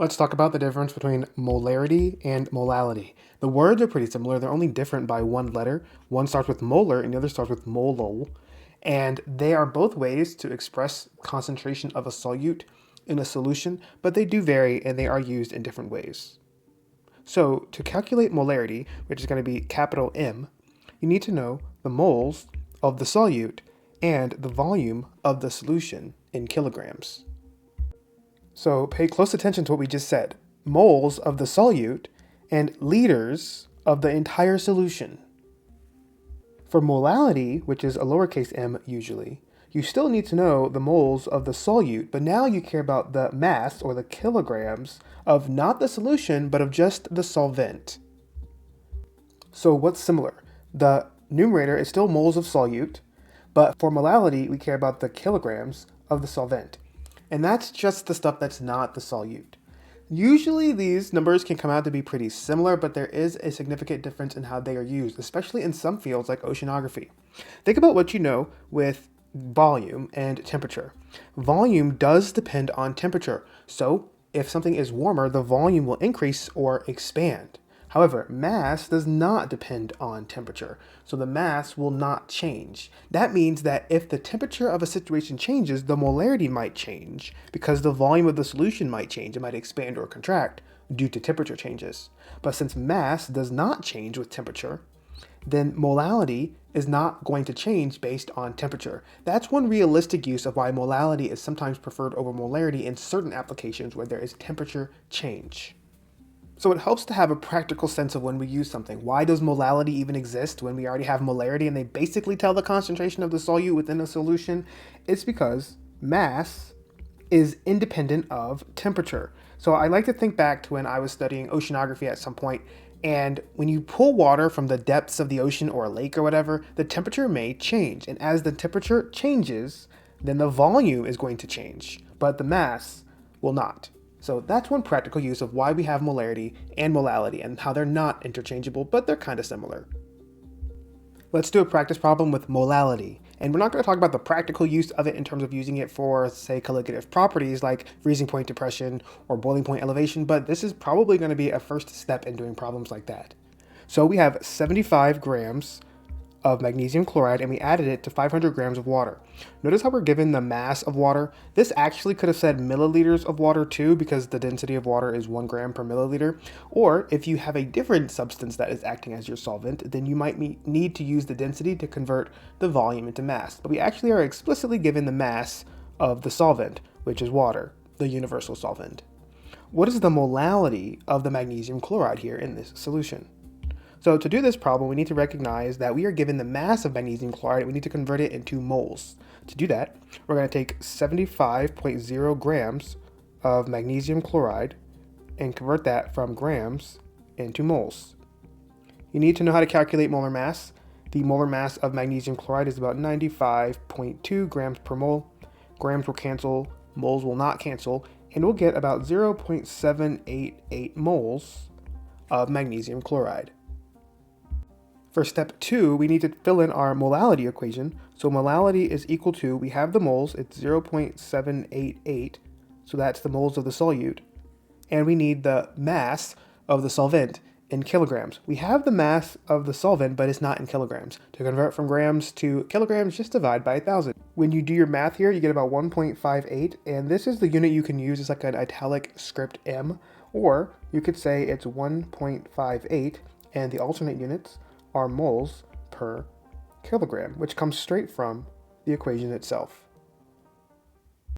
Let's talk about the difference between molarity and molality. The words are pretty similar. They're only different by one letter. One starts with molar and the other starts with molol. And they are both ways to express concentration of a solute in a solution, but they do vary and they are used in different ways. So to calculate molarity, which is going to be capital M, you need to know the moles of the solute and the volume of the solution in kilograms. So pay close attention to what we just said. Moles of the solute and liters of the entire solution. For molality, which is a lowercase m usually, you still need to know the moles of the solute, but now you care about the mass or the kilograms of not the solution, but of just the solvent. So what's similar? The numerator is still moles of solute, but for molality, we care about the kilograms of the solvent. And that's just the stuff that's not the solute. Usually these numbers can come out to be pretty similar, but there is a significant difference in how they are used, especially in some fields like oceanography. Think about what you know with volume and temperature. Volume does depend on temperature, so if something is warmer, the volume will increase or expand. However, mass does not depend on temperature, so the mass will not change. That means that if the temperature of a situation changes, the molarity might change because the volume of the solution might change. It might expand or contract due to temperature changes. But since mass does not change with temperature, then molality is not going to change based on temperature. That's one realistic use of why molality is sometimes preferred over molarity in certain applications where there is temperature change. So it helps to have a practical sense of when we use something. Why does molality even exist when we already have molarity and they basically tell the concentration of the solute within a solution? It's because mass is independent of temperature. So I like to think back to when I was studying oceanography at some point, and when you pull water from the depths of the ocean or a lake or whatever, the temperature may change. And as the temperature changes, then the volume is going to change, but the mass will not. So that's one practical use of why we have molarity and molality and how they're not interchangeable, but they're kind of similar. Let's do a practice problem with molality. And we're not going to talk about the practical use of it in terms of using it for, say, colligative properties like freezing point depression or boiling point elevation, but this is probably going to be a first step in doing problems like that. So we have 75 grams of magnesium chloride and we added it to 500 grams of water. Notice how we're given the mass of water. This actually could have said milliliters of water too, because the density of water is 1 gram per milliliter. Or if you have a different substance that is acting as your solvent, then you might need to use the density to convert the volume into mass. But we actually are explicitly given the mass of the solvent, which is water, the universal solvent. What is the molality of the magnesium chloride here in this solution? So to do this problem, we need to recognize that we are given the mass of magnesium chloride and we need to convert it into moles. To do that, we're going to take 75.0 grams of magnesium chloride and convert that from grams into moles. You need to know how to calculate molar mass. The molar mass of magnesium chloride is about 95.2 grams per mole. Grams will cancel, moles will not cancel, and we'll get about 0.788 moles of magnesium chloride. For step 2, we need to fill in our molality equation. So molality is equal to, we have the moles, it's 0.788, so that's the moles of the solute. And we need the mass of the solvent in kilograms. We have the mass of the solvent, but it's not in kilograms. To convert from grams to kilograms, just divide by 1,000. When you do your math here, you get about 1.58, and this is the unit you can use. It's like an italic script M, or you could say it's 1.58, and the alternate units are moles per kilogram, which comes straight from the equation itself.